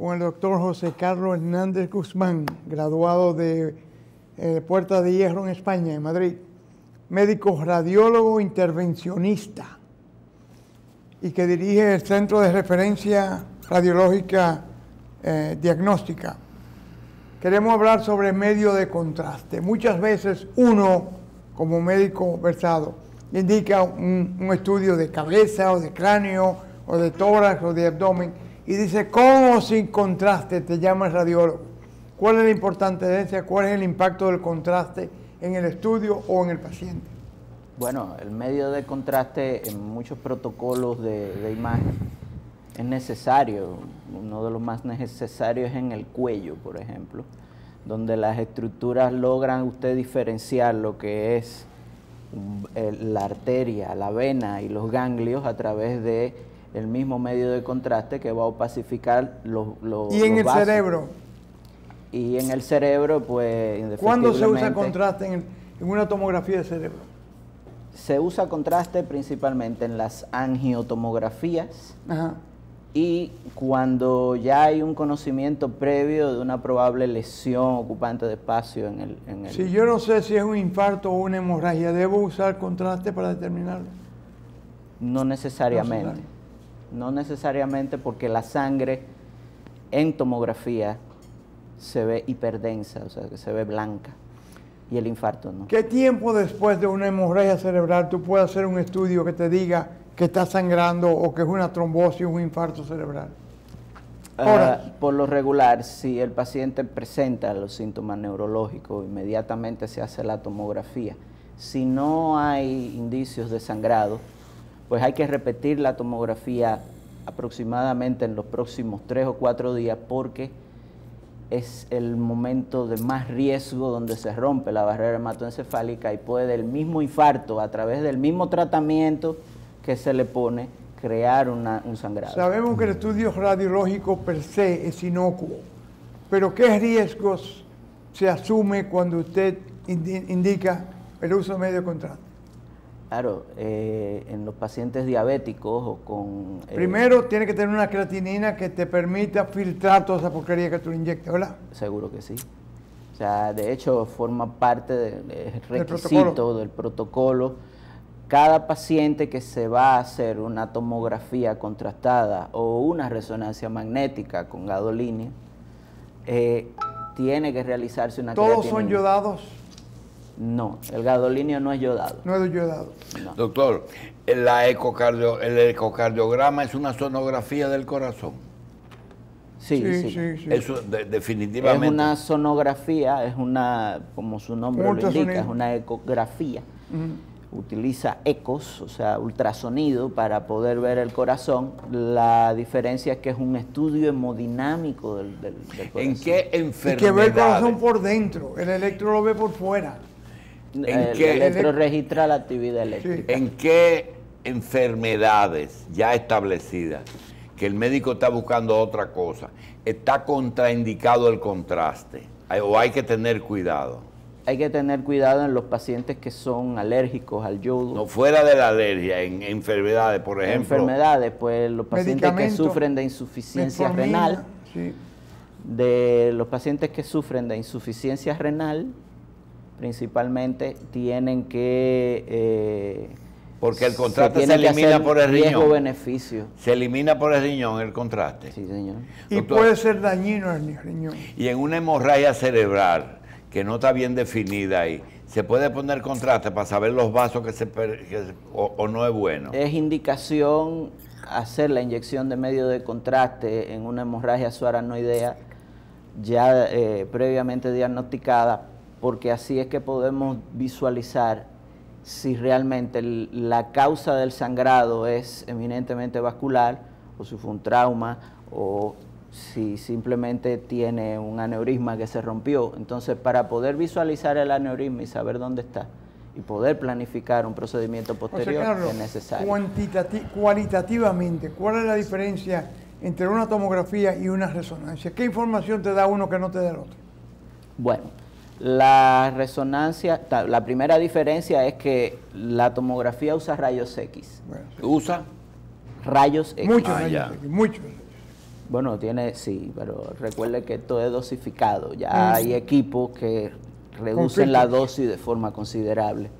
con el doctor José Carlos Hernández Guzmán, graduado de Puerta de Hierro en España, en Madrid, médico radiólogo intervencionista y que dirige el Centro de Referencia Radiológica Diagnóstica. Queremos hablar sobre medio de contraste. Muchas veces uno, como médico versado, indica un estudio de cabeza o de cráneo o de tórax o de abdomen y dice, ¿con o sin contraste te llama el radiólogo? ¿Cuál es la importancia? ¿Cuál es el impacto del contraste en el estudio o en el paciente? Bueno, el medio de contraste en muchos protocolos de imagen es necesario. Uno de los más necesarios es en el cuello, por ejemplo, donde las estructuras logran usted diferenciar lo que es la arteria, la vena y los ganglios a través de el mismo medio de contraste que va a opacificar los ¿Y en el vasos. cerebro? Y en el cerebro, pues, ¿Cuándo se usa contraste en una tomografía de cerebro? Se usa contraste principalmente en las angiotomografías. Ajá. Y cuando ya hay un conocimiento previo de una probable lesión ocupante de espacio en el... Si yo no sé si es un infarto o una hemorragia, ¿debo usar contraste para determinarlo? No necesariamente. No necesariamente, porque la sangre en tomografía se ve hiperdensa, o sea, que se ve blanca, y el infarto no. ¿Qué tiempo después de una hemorragia cerebral tú puedes hacer un estudio que te diga que está sangrando o que es una trombosis o un infarto cerebral? Por lo regular, si el paciente presenta los síntomas neurológicos, inmediatamente se hace la tomografía. Si no hay indicios de sangrado, pues hay que repetir la tomografía aproximadamente en los próximos 3 o 4 días, porque es el momento de más riesgo donde se rompe la barrera hematoencefálica y puede el mismo infarto, a través del mismo tratamiento que se le pone, crear un sangrado. Sabemos que el estudio radiológico per se es inocuo, pero ¿qué riesgos se asume cuando usted indica el uso de medio de contraste? Claro, en los pacientes diabéticos o con... Primero, tiene que tener una creatinina que te permita filtrar toda esa porquería que tú le inyectas, ¿verdad? Seguro que sí. O sea, de hecho, forma parte del requisito del protocolo. Cada paciente que se va a hacer una tomografía contrastada o una resonancia magnética con gadolínea, tiene que realizarse una creatinina. ¿Todos son yodados? No, el gadolinio no es yodado. No es yodado. No. Doctor, el ecocardiograma es una sonografía del corazón. Sí. Eso definitivamente. Es una sonografía, es una, como su nombre lo indica, es una ecografía. Utiliza ecos, o sea, ultrasonido para poder ver el corazón. La diferencia es que es un estudio hemodinámico del corazón. ¿En qué enfermedades? Y que ve el corazón por dentro, el electro lo ve por fuera. El electro registra la actividad eléctrica. Sí. ¿En qué enfermedades ya establecidas, que el médico está buscando otra cosa, está contraindicado el contraste? ¿O hay que tener cuidado? Hay que tener cuidado en los pacientes que son alérgicos al yodo. No, fuera de la alergia, en enfermedades, por ejemplo. Enfermedades, pues los pacientes que sufren de insuficiencia renal. Sí. De los pacientes que sufren de insuficiencia renal, principalmente tienen que... porque el contraste se elimina por el riñón. Riesgo-beneficio. Se elimina por el riñón el contraste. Sí, señor. Y Doctor, puede ser dañino el riñón. Y en una hemorragia cerebral, que no está bien definida ahí, ¿se puede poner contraste para saber los vasos o no es bueno? Es indicación hacer la inyección de medio de contraste en una hemorragia subaracnoidea ya previamente diagnosticada, porque así es que podemos visualizar si realmente la causa del sangrado es eminentemente vascular, o si fue un trauma, o si simplemente tiene un aneurisma que se rompió. Entonces, para poder visualizar el aneurisma y saber dónde está, y poder planificar un procedimiento posterior, Carlos, es necesario. Cualitativamente, ¿cuál es la diferencia entre una tomografía y una resonancia? ¿Qué información te da uno que no te da el otro? Bueno, la resonancia, la primera diferencia es que la tomografía usa rayos X. Bueno, sí. ¿Usa? Rayos X. Muchos rayos X, muchos. Bueno, sí, pero recuerde que esto es dosificado. Ya hay equipos que reducen la dosis de forma considerable.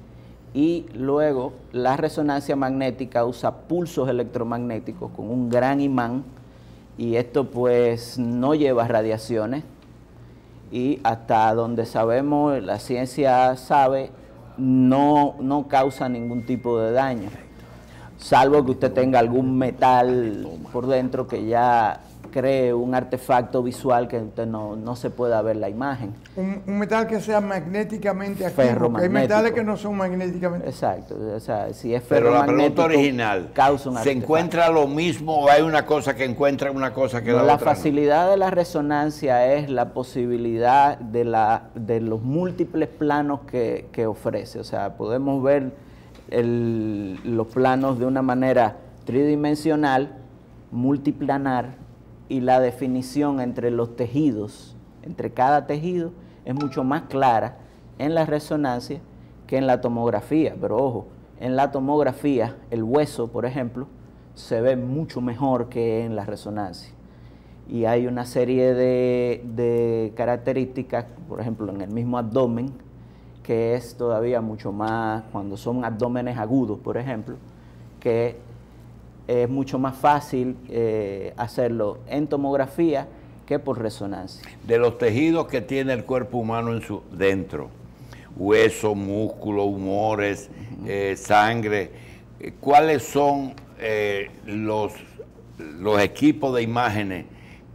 Y luego la resonancia magnética usa pulsos electromagnéticos con un gran imán, y esto pues no lleva radiaciones, y hasta donde sabemos, la ciencia sabe, no causa ningún tipo de daño, salvo que usted tenga algún metal por dentro que ya cree un artefacto visual que usted no se pueda ver la imagen. Un metal que sea magnéticamente activo, porque hay metales que no son magnéticamente. Exacto, o sea, si es pero la pregunta ferromagnético, original, causa un ¿se artefacto. encuentra lo mismo o hay una cosa que encuentra una cosa que la otra? La facilidad de la resonancia es la posibilidad de los múltiples planos que ofrece. O sea, podemos ver los planos de una manera tridimensional, multiplanar, y la definición entre los tejidos, entre cada tejido, es mucho más clara en la resonancia que en la tomografía. Pero ojo, en la tomografía el hueso, por ejemplo, se ve mucho mejor que en la resonancia. Y hay una serie de características, por ejemplo, en el mismo abdomen, que es todavía mucho más, cuando son abdómenes agudos, por ejemplo, que es mucho más fácil hacerlo en tomografía que por resonancia. De los tejidos que tiene el cuerpo humano dentro, hueso, músculo, humores, sangre, ¿cuáles son los equipos de imágenes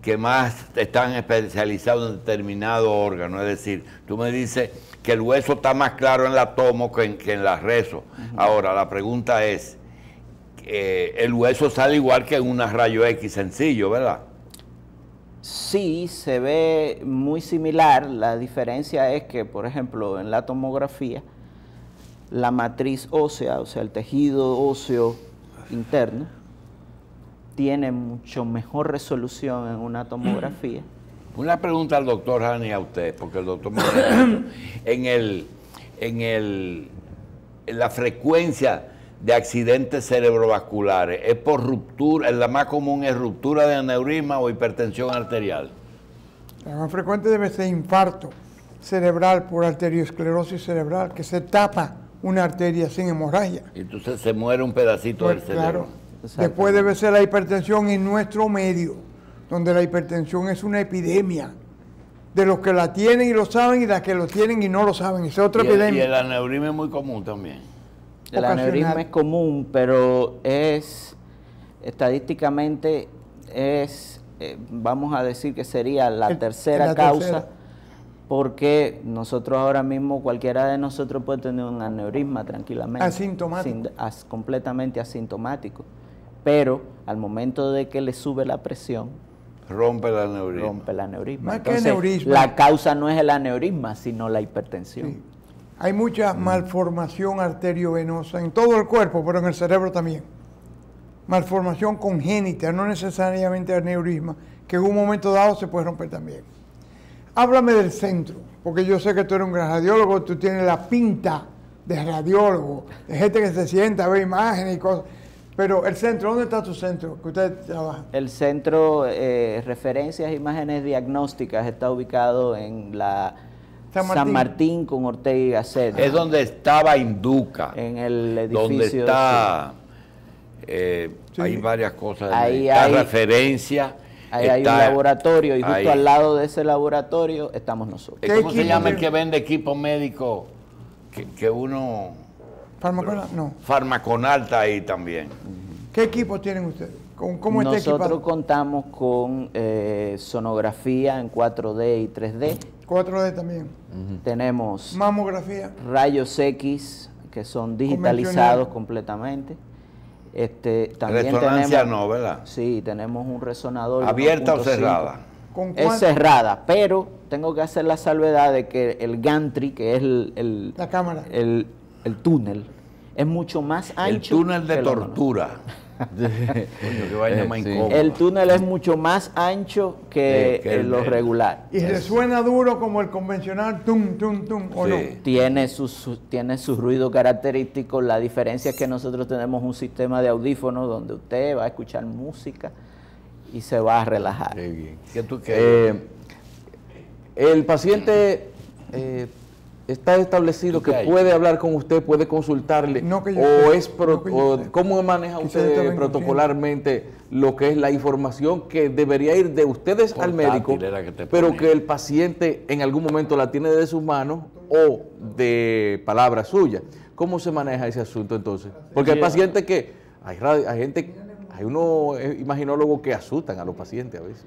que más están especializados en determinado órgano? Es decir, tú me dices que el hueso está más claro en la tomo que en la reso. Ahora, la pregunta es, el hueso sale igual que en un rayo X sencillo, ¿verdad? Sí, se ve muy similar. La diferencia es que, por ejemplo, en la tomografía, la matriz ósea, o sea, el tejido óseo interno, tiene mucho mejor resolución en una tomografía. Una pregunta al doctor Hani, a usted, porque el doctor me en la frecuencia de accidentes cerebrovasculares, ¿es por ruptura? La más común es ruptura de aneurisma o hipertensión arterial. La más frecuente debe ser infarto cerebral por arteriosclerosis cerebral, que se tapa una arteria sin hemorragia. Y entonces se muere un pedacito del cerebro. Claro. Después debe ser la hipertensión en nuestro medio, donde la hipertensión es una epidemia. De los que la tienen y lo saben, y de los que lo tienen y no lo saben. Es otra epidemia. Y el aneurisma es muy común también. El aneurisma es común, pero estadísticamente vamos a decir que sería la tercera causa, porque nosotros ahora mismo, cualquiera de nosotros puede tener un aneurisma tranquilamente. Asintomático. Completamente asintomático. Pero al momento de que le sube la presión, rompe el aneurisma. Rompe el aneurisma. Más Entonces, que aneurisma, la causa no es el aneurisma, sino la hipertensión. Sí. Hay mucha malformación arteriovenosa en todo el cuerpo, pero en el cerebro también. Malformación congénita, no necesariamente aneurisma, que en un momento dado se puede romper también. Háblame del centro, porque yo sé que tú eres un gran radiólogo, tú tienes la pinta de radiólogo, de gente que se sienta, ve imágenes y cosas. Pero el centro, ¿dónde está tu centro que usted trabaja? El centro, referencias e imágenes diagnósticas, está ubicado en la San Martín con Ortega y Gasset. Es donde estaba Induca. En el edificio. Donde está, sí. Hay varias cosas. Ahí está hay referencia. Ahí hay un laboratorio y justo al lado de ese laboratorio estamos nosotros. ¿Cómo se llama el que vende equipo médico? Que uno... Farmaconal, no. Farmaconal está ahí también. ¿Qué equipo tienen ustedes? ¿Cómo está equipado? Nosotros contamos con sonografía en 4D y 3D. 4D también. Tenemos mamografía, rayos X, que son digitalizados completamente. También resonancia tenemos, no, ¿verdad? Sí, tenemos un resonador. ¿Abierta o cerrada? Es cerrada, pero tengo que hacer la salvedad de que el gantry, que es la cámara, el túnel, es mucho más ancho. El túnel de tortura. Coño, qué vaina más incómoda. El túnel es mucho más ancho que lo regular. ¿Y resuena duro como el convencional, tum, tum, tum, o no? Tiene su ruido característico. La diferencia es que nosotros tenemos un sistema de audífonos donde usted va a escuchar música y se va a relajar. Qué bien. ¿Qué tú quieres? El paciente está establecido que puede hablar con usted, puede consultarle, ¿cómo maneja usted protocolarmente lo que es la información que debería ir de ustedes al médico, pero que el paciente en algún momento la tiene de sus manos o de palabras suyas? ¿Cómo se maneja ese asunto entonces? Porque hay pacientes que, hay unos imaginólogos que asustan a los pacientes a veces.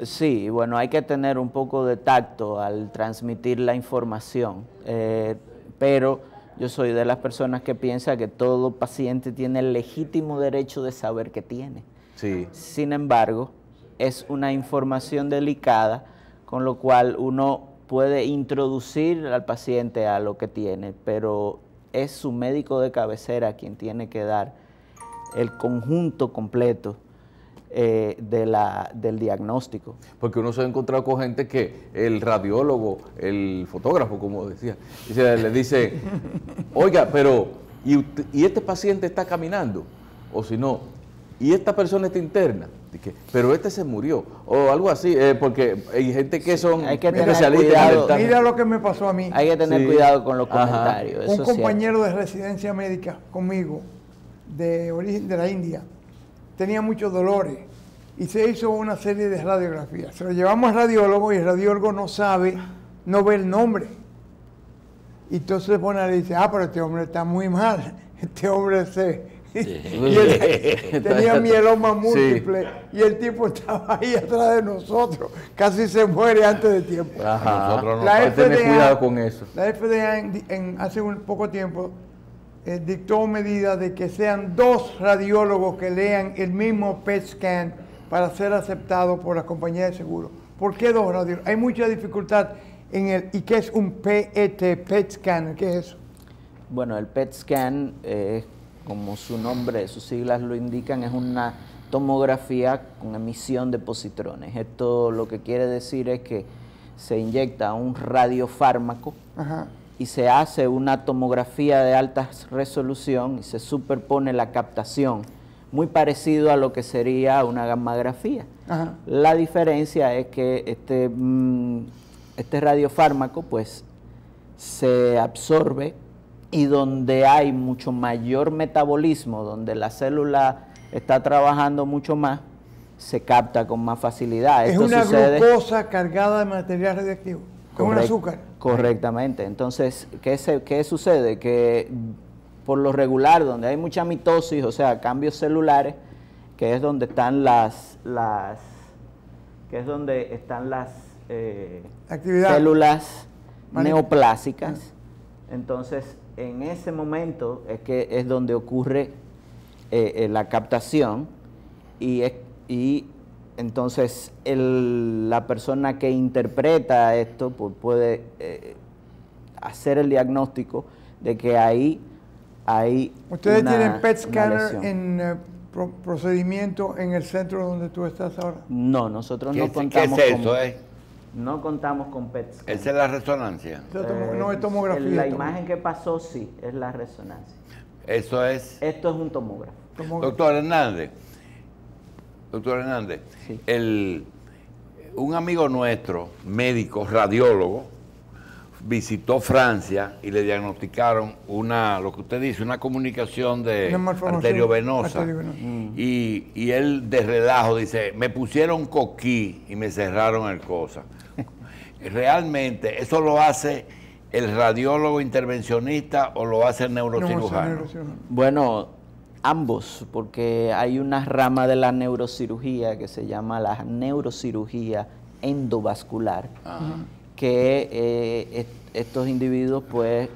Sí, bueno, hay que tener un poco de tacto al transmitir la información, pero yo soy de las personas que piensa que todo paciente tiene el legítimo derecho de saber que tiene. Sí. Sin embargo, es una información delicada, con lo cual uno puede introducir al paciente a lo que tiene, pero es su médico de cabecera quien tiene que dar el conjunto completo del diagnóstico. Porque uno se ha encontrado con gente que el radiólogo, el fotógrafo, como decía, le dice, oiga, pero ¿y este paciente está caminando? O si no, ¿y esta persona está interna? Pero este se murió, o algo así, porque hay gente que son especialistas. Mira lo que me pasó a mí. Hay que tener cuidado con los comentarios. Un compañero de residencia médica conmigo, de origen de la India, tenía muchos dolores y se hizo una serie de radiografías. Se lo llevamos al radiólogo y el radiólogo no ve el nombre. Y entonces se pone a decir, pero este hombre está muy mal, este hombre tenía mieloma múltiple y el tipo estaba ahí atrás de nosotros, casi se muere antes de tiempo. Nosotros no podemos tener cuidado con eso. La FDA hace un poco tiempo dictó medida de que sean 2 radiólogos que lean el mismo PET scan para ser aceptado por las compañías de seguro. ¿Por qué 2 radiólogos? Hay mucha dificultad en ¿y qué es un PET scan? ¿Qué es eso? Bueno, el PET scan, como su nombre, sus siglas lo indican, es una tomografía con emisión de positrones. Esto lo que quiere decir es que se inyecta un radiofármaco y se hace una tomografía de alta resolución y se superpone la captación, muy parecido a lo que sería una gammagrafía. La diferencia es que este radiofármaco pues se absorbe y donde hay mucho mayor metabolismo, donde la célula está trabajando mucho más, se capta con más facilidad. Es una glucosa cargada de material radiactivo, con un azúcar. Correctamente. Entonces, ¿qué sucede? Que por lo regular, donde hay mucha mitosis, o sea, cambios celulares, que es donde están las células neoplásicas, entonces en ese momento es donde ocurre la captación y entonces la persona que interpreta esto pues, puede hacer el diagnóstico de que ahí hay ¿Ustedes tienen PET scanner en procedimiento en el centro donde tú estás ahora? No, nosotros no contamos no contamos con PET scanner. ¿Esa es la resonancia? No es tomografía. La imagen que pasó sí, es la resonancia. Eso es... Esto es un tomógrafo. Doctor Hernández, sí. Un amigo nuestro, médico, radiólogo, visitó Francia y le diagnosticaron lo que usted dice, una comunicación de arteriovenosa. Y él de relajo dice, me pusieron coquí y me cerraron el cosa. ¿Realmente eso lo hace el radiólogo intervencionista o lo hace el neurocirujano? Bueno, ambos, porque hay una rama de la neurocirugía que se llama la neurocirugía endovascular, que estos individuos pues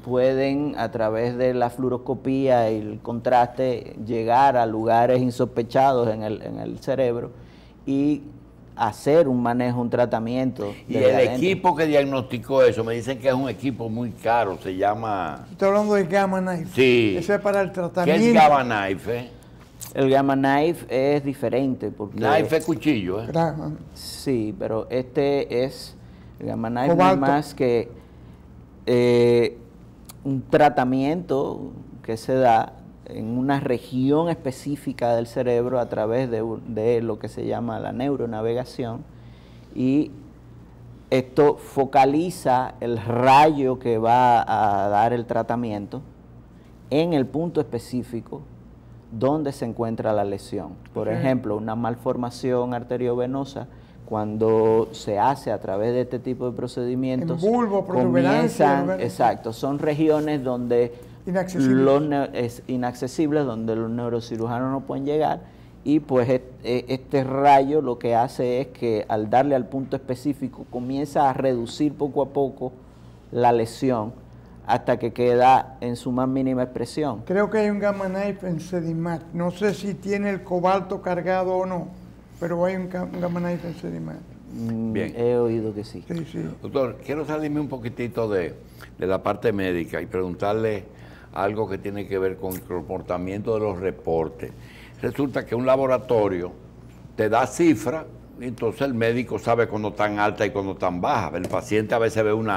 pueden a través de la fluoroscopía y el contraste llegar a lugares insospechados en el cerebro y hacer un manejo, un tratamiento. Y el equipo que diagnosticó eso, me dicen que es un equipo muy caro, se llama... Estoy hablando de Gamma Knife. Sí. Eso es para el tratamiento. ¿Qué es Gamma Knife? El Gamma Knife es diferente porque... Knife es cuchillo, Sí, pero el Gamma Knife no es más que un tratamiento que se da en una región específica del cerebro a través de lo que se llama la neuronavegación, y esto focaliza el rayo que va a dar el tratamiento en el punto específico donde se encuentra la lesión. Por ejemplo, una malformación arteriovenosa, cuando se hace a través de este tipo de procedimientos, exacto, son regiones donde inaccesibles, donde los neurocirujanos no pueden llegar, y pues este rayo lo que hace es que al darle al punto específico comienza a reducir poco a poco la lesión hasta que queda en su más mínima expresión. Creo que hay un gamma knife en Sedimat, no sé si tiene el cobalto cargado o no, pero hay un gamma knife en Sedimat. Bien. He oído que sí. Sí. Doctor, quiero salirme un poquitito de la parte médica y preguntarle algo que tiene que ver con el comportamiento de los reportes. Resulta que un laboratorio te da cifras, y entonces el médico sabe cuándo están altas y cuándo están bajas. El paciente a veces ve un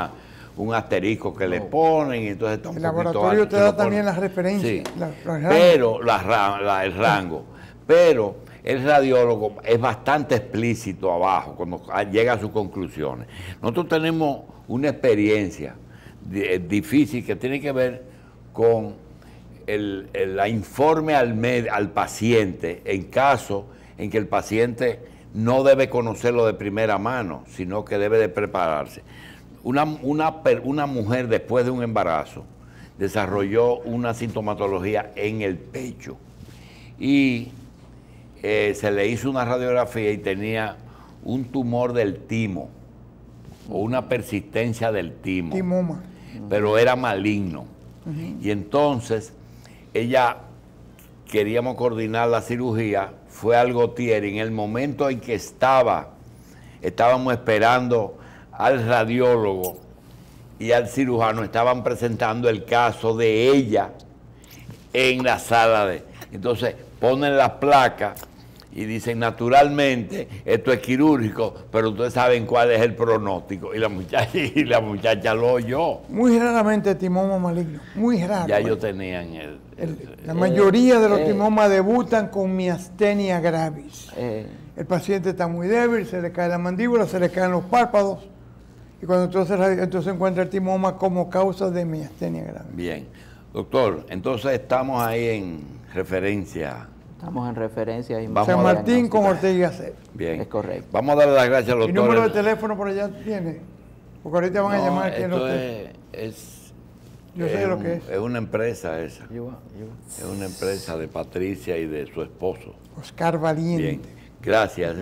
asterisco que le ponen y entonces está un poquito alto. El laboratorio te da también las referencias, sí, pero el rango. Pero el radiólogo es bastante explícito abajo cuando llega a sus conclusiones. Nosotros tenemos una experiencia difícil que tiene que ver con el informe al paciente en caso en que el paciente no debe conocerlo de primera mano, sino que debe de prepararse. Una mujer después de un embarazo desarrolló una sintomatología en el pecho y se le hizo una radiografía y tenía un tumor del timo o una persistencia del timo. Timoma. Pero era maligno. Y entonces ella, queríamos coordinar la cirugía, fue al Gautier, y en el momento en que estábamos esperando al radiólogo y al cirujano, estaban presentando el caso de ella en la sala entonces ponen las placas y dicen, naturalmente, esto es quirúrgico, pero ustedes saben cuál es el pronóstico. Y la muchacha lo oyó. Muy raramente timoma maligno, muy raro. Ya ellos tenían la mayoría de los timomas debutan con miastenia gravis. El paciente está muy débil, se le cae la mandíbula, se le caen los párpados, y cuando entonces encuentra el timoma como causa de miastenia gravis. Bien. Doctor, entonces estamos ahí en referencia. Estamos en referencia. Y San Martín con Ortega y Gasset. Bien. Es correcto. Vamos a darle las gracias al doctor. ¿Y número de teléfono por allá tiene? Porque ahorita van a llamar. Esto yo sé lo que es. Es una empresa esa. Es una empresa de Patricia y de su esposo. Oscar Valiente. Bien. Gracias.